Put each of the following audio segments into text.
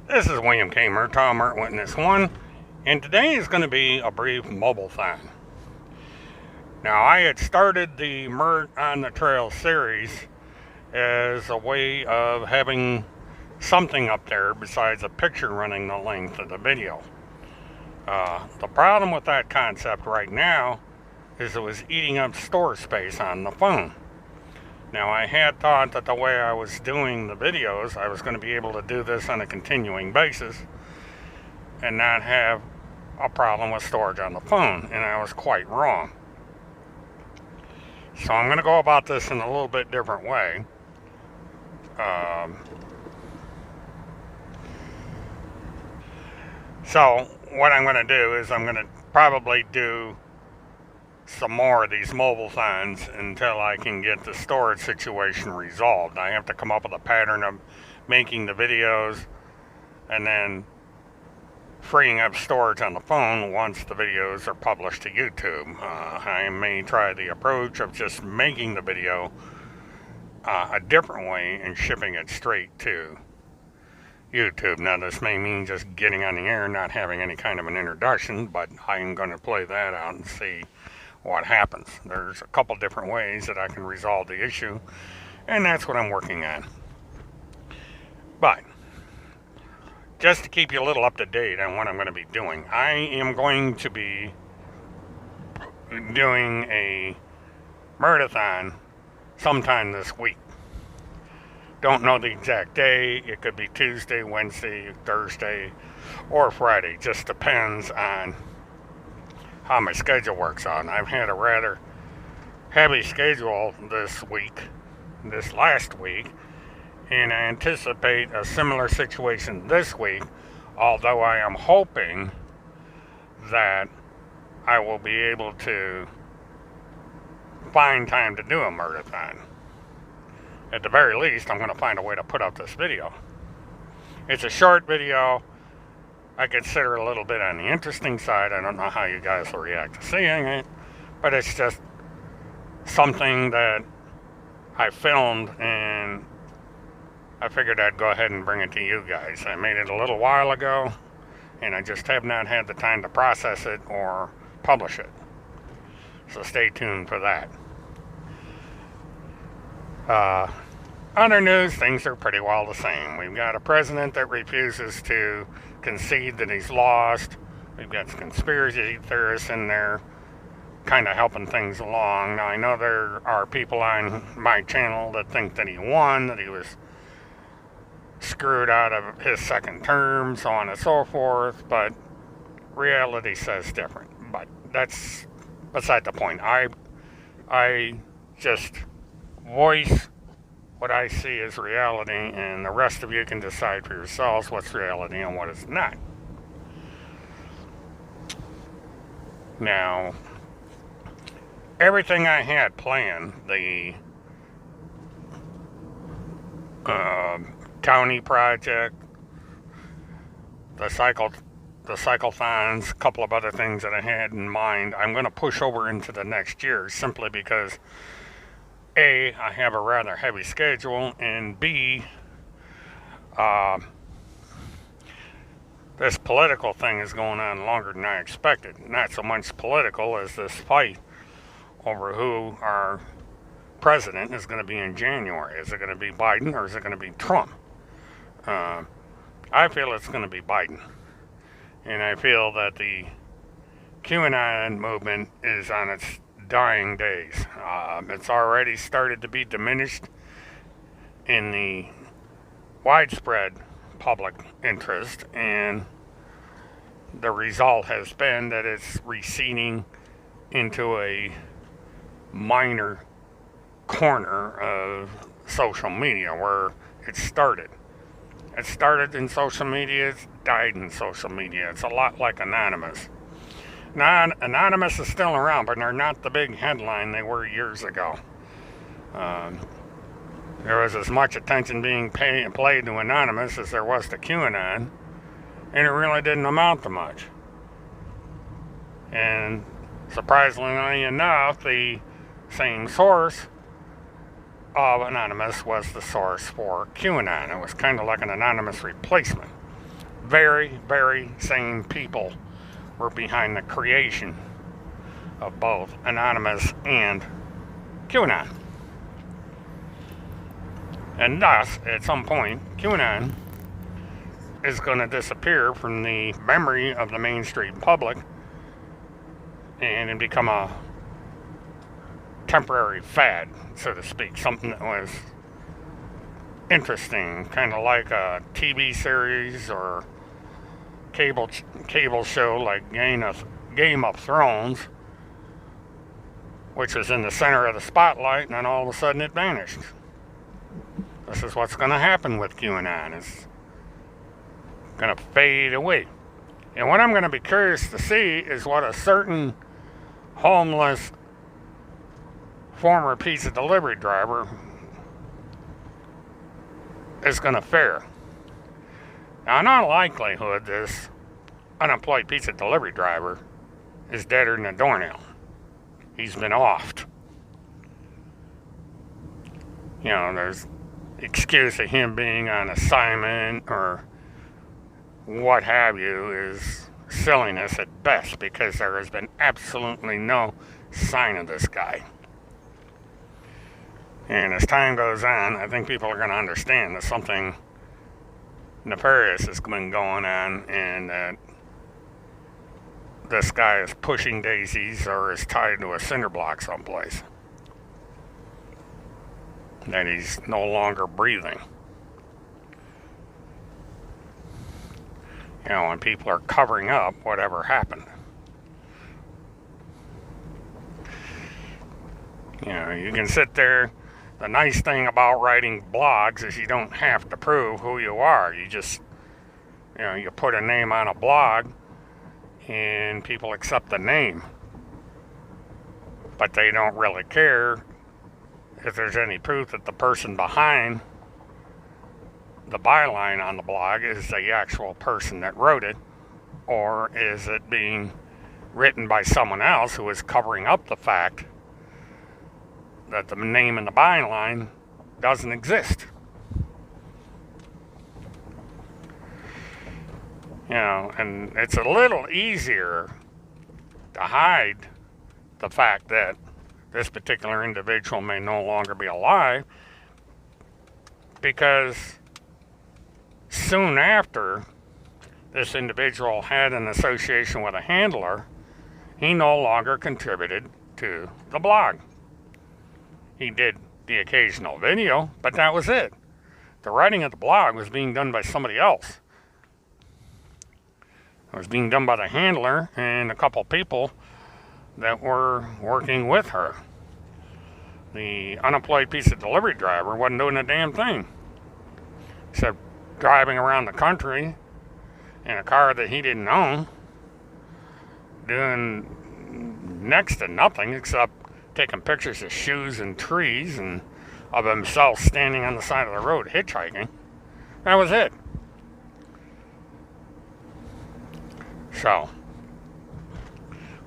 This is William K. Murtaugh, Mert Witness 1, and today is going to be a brief mobile-thon. Now, I had started the Mert on the Trail series as a way of having something up there besides a picture running the length of the video. The problem with that concept right now is it was eating up storage space on the phone. Now, I had thought that the way I was doing the videos, I was going to be able to do this on a continuing basis and not have a problem with storage on the phone, and I was quite wrong. So I'm going to go about this in a little bit different way. So what I'm going to do is I'm going to probably do some more of these mobile thons until I can get the storage situation resolved. I have to come up with a pattern of making the videos and then freeing up storage on the phone once the videos are published to YouTube. I may try the approach of just making the video a different way and shipping it straight to YouTube. Now, this may mean just getting on the air and not having any kind of an introduction, but I'm going to play that out and see what happens. There's a couple different ways that I can resolve the issue, and that's what I'm working on. But just to keep you a little up to date on what I'm going to be doing, I am going to be doing a Mertathon sometime this week. Don't know the exact day. It could be Tuesday, Wednesday, Thursday, or Friday. Just depends on how my schedule works out. I've had a rather heavy schedule this last week, and I anticipate a similar situation this week, although I am hoping that I will be able to find time to do a Mertathon. At the very least, I'm going to find a way to put out this video. It's a short video. I consider it a little bit on the interesting side. I don't know how you guys will react to seeing it, but it's just something that I filmed, and I figured I'd go ahead and bring it to you guys. I made it a little while ago, and I just have not had the time to process it or publish it. So stay tuned for that. Other news, things are pretty well the same. We've got a president that refuses to concede that he's lost. We've got some conspiracy theorists in there kind of helping things along. Now, I know there are people on my channel that think that he won, that he was screwed out of his second term, so on and so forth, but reality says different. But that's beside the point. I just voice what I see as reality, and the rest of you can decide for yourselves what's reality and what is not. Now, everything I had planned, the county project, the cyclothons, a couple of other things that I had in mind, I'm going to push over into the next year simply because A, I have a rather heavy schedule, and B, this political thing is going on longer than I expected. Not so much political as this fight over who our president is going to be in January. Is it going to be Biden or is it going to be Trump? I feel it's going to be Biden. And I feel that the QAnon movement is on its dying days. It's already started to be diminished in the widespread public interest, and the result has been that it's receding into a minor corner of social media where it started. It started in social media, it's died in social media. It's a lot like Anonymous. Now, Anonymous is still around, but they're not the big headline they were years ago. There was as much attention being played to Anonymous as there was to QAnon, and it really didn't amount to much. And surprisingly enough, the same source of Anonymous was the source for QAnon. It was kind of like an Anonymous replacement. very, very same people were behind the creation of both Anonymous and QAnon. And thus, at some point, QAnon is going to disappear from the memory of the mainstream public and become a temporary fad, so to speak, something that was interesting, kind of like a TV series or cable show like Game of Thrones, which was in the center of the spotlight, and then all of a sudden it vanished. This is what's going to happen with QAnon. It's going to fade away. And what I'm going to be curious to see is what a certain homeless former pizza delivery driver is going to fare. Now, in all likelihood, this unemployed pizza delivery driver is deader than a doornail. He's been offed. You know, there's excuse of him being on assignment or what have you is silliness at best, because there has been absolutely no sign of this guy. And as time goes on, I think people are going to understand that something nefarious has been going on, and that this guy is pushing daisies or is tied to a cinder block someplace. That he's no longer breathing. You know, and people are covering up whatever happened. You know, you can sit there. The nice thing about writing blogs is you don't have to prove who you are. You just, you know, you put a name on a blog and people accept the name. But they don't really care if there's any proof that the person behind the byline on the blog is the actual person that wrote it, or is it being written by someone else who is covering up the fact that the name in the byline doesn't exist. You know, and it's a little easier to hide the fact that this particular individual may no longer be alive, because soon after this individual had an association with a handler, he no longer contributed to the blog. He did the occasional video, but that was it. The writing of the blog was being done by somebody else. It was being done by the handler and a couple people that were working with her. The unemployed pizza delivery driver wasn't doing a damn thing, except driving around the country in a car that he didn't own, doing next to nothing except taking pictures of shoes and trees and of himself standing on the side of the road hitchhiking. That was it. So,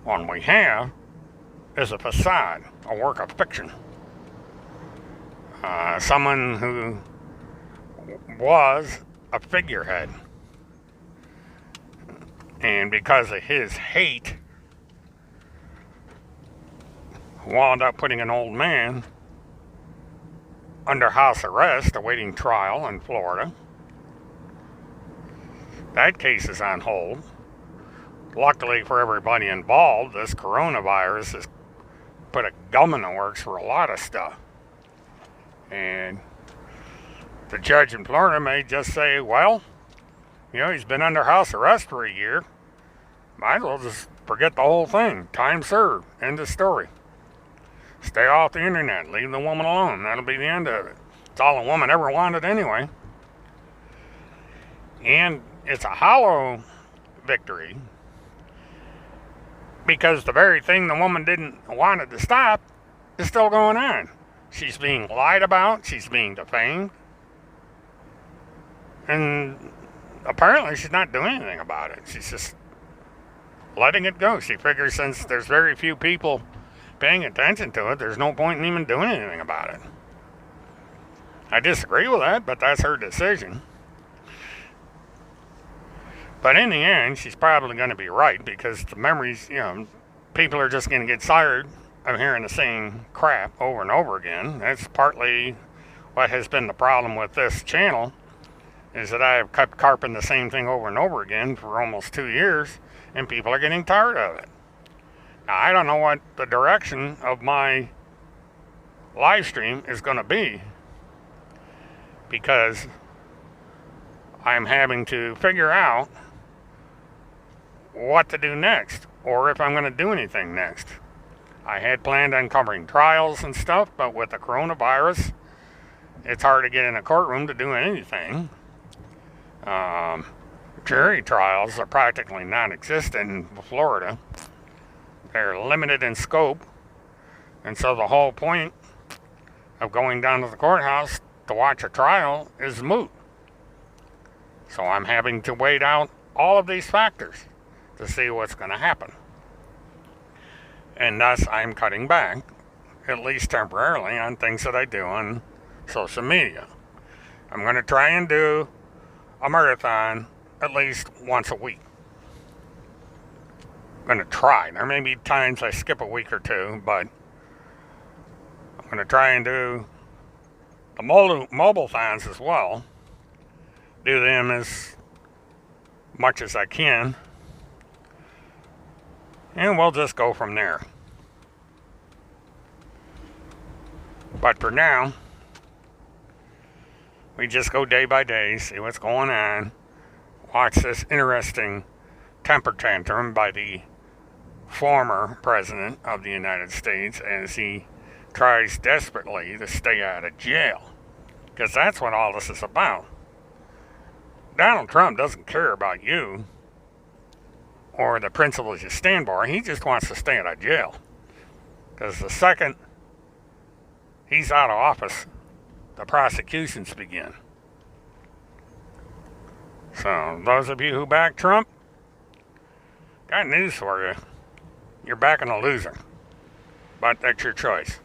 what we have is a facade, a work of fiction. Someone who was a figurehead, and because of his hate, wound up putting an old man under house arrest awaiting trial in Florida. That case is on hold. Luckily for everybody involved, this coronavirus has put a gum in the works for a lot of stuff. And the judge in Florida may just say, well, you know, he's been under house arrest for a year. Might as well just forget the whole thing. Time served. End of story. Stay off the internet. Leave the woman alone. That'll be the end of it. It's all a woman ever wanted anyway. And it's a hollow victory, because the very thing the woman didn't want it to stop is still going on. She's being lied about. She's being defamed. And apparently she's not doing anything about it. She's just letting it go. She figures since there's very few people paying attention to it, there's no point in even doing anything about it. I disagree with that, but that's her decision. But in the end, she's probably going to be right because the memories, people are just going to get tired of hearing the same crap over and over again. That's partly what has been the problem with this channel, is that I have kept carping the same thing over and over again for almost 2 years, and people are getting tired of it. Now, I don't know what the direction of my live stream is going to be, because I'm having to figure out what to do next, or if I'm going to do anything next. I had planned on covering trials and stuff, but with the coronavirus, it's hard to get in a courtroom to do anything. Jury trials are practically non-existent in Florida. They're limited in scope, and so the whole point of going down to the courthouse to watch a trial is moot. So I'm having to wait out all of these factors to see what's going to happen. And thus I'm cutting back, at least temporarily, on things that I do on social media. I'm going to try and do a marathon at least once a week. I'm going to try. There may be times I skip a week or two, but I'm going to try and do the mobile thons as well. Do them as much as I can. And we'll just go from there. But for now, we just go day by day, see what's going on. Watch this interesting temper tantrum by the former president of the United States as he tries desperately to stay out of jail. Because that's what all this is about. Donald Trump doesn't care about you or the principles you stand for. He just wants to stay out of jail. Because the second he's out of office, the prosecutions begin. So, those of you who back Trump, got news for you. You're backing a loser. But that's your choice.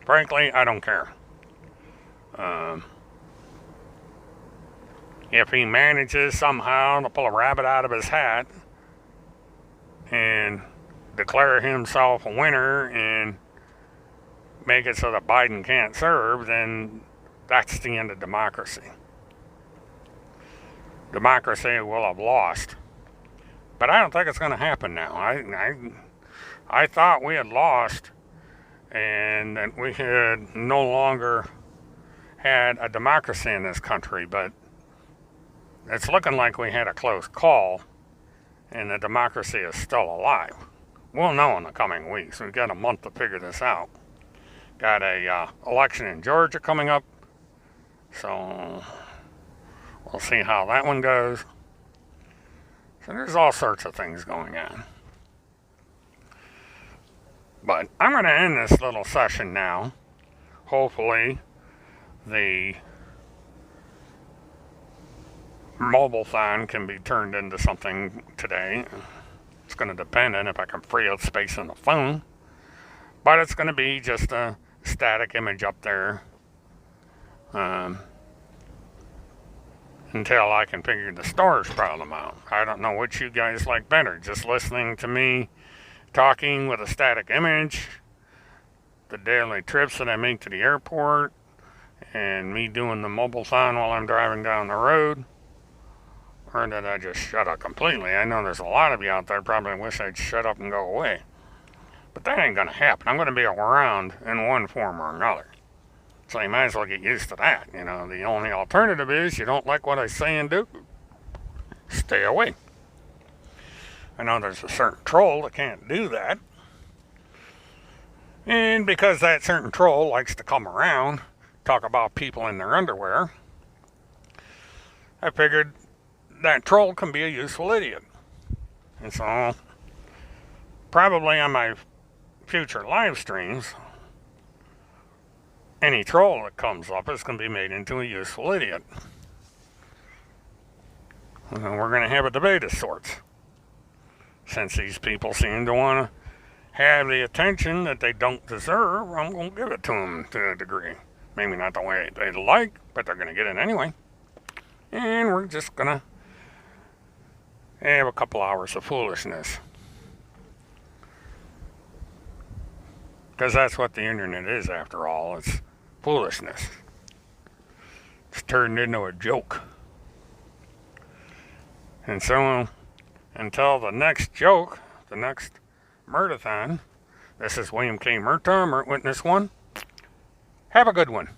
Frankly, I don't care. If he manages somehow to pull a rabbit out of his hat and declare himself a winner and make it so that Biden can't serve, then that's the end of democracy. Democracy will have lost. But I don't think it's going to happen now. I thought we had lost and that we had no longer had a democracy in this country, but it's looking like we had a close call and the democracy is still alive. We'll know in the coming weeks. We've got a month to figure this out. Got a election in Georgia coming up, so we'll see how that one goes. So there's all sorts of things going on. But I'm going to end this little session now. Hopefully the mobile thon can be turned into something today. It's going to depend on if I can free up space on the phone. But it's going to be just a static image up there until I can figure the storage problem out. I don't know what you guys like better, just listening to me talking with a static image, the daily trips that I make to the airport, and me doing the mobile thon while I'm driving down the road, or did I just shut up completely? I know there's a lot of you out there probably wish I'd shut up and go away. But that ain't going to happen. I'm going to be around in one form or another. So you might as well get used to that. You know, the only alternative is you don't like what I say and do, stay away. I know there's a certain troll that can't do that. And because that certain troll likes to come around, talk about people in their underwear, I figured that troll can be a useful idiot. And so, probably on my future live streams, any troll that comes up is going to be made into a useful idiot. And we're going to have a debate of sorts. Since these people seem to want to have the attention that they don't deserve, I'm going to give it to them to a degree. Maybe not the way they'd like, but they're going to get it anyway. And we're just going to and have a couple hours of foolishness. Because that's what the internet is, after all. It's foolishness. It's turned into a joke. And so, until the next joke, the next Murdathon, this is William K. Murtaugh, Mert Witness 1. Have a good one.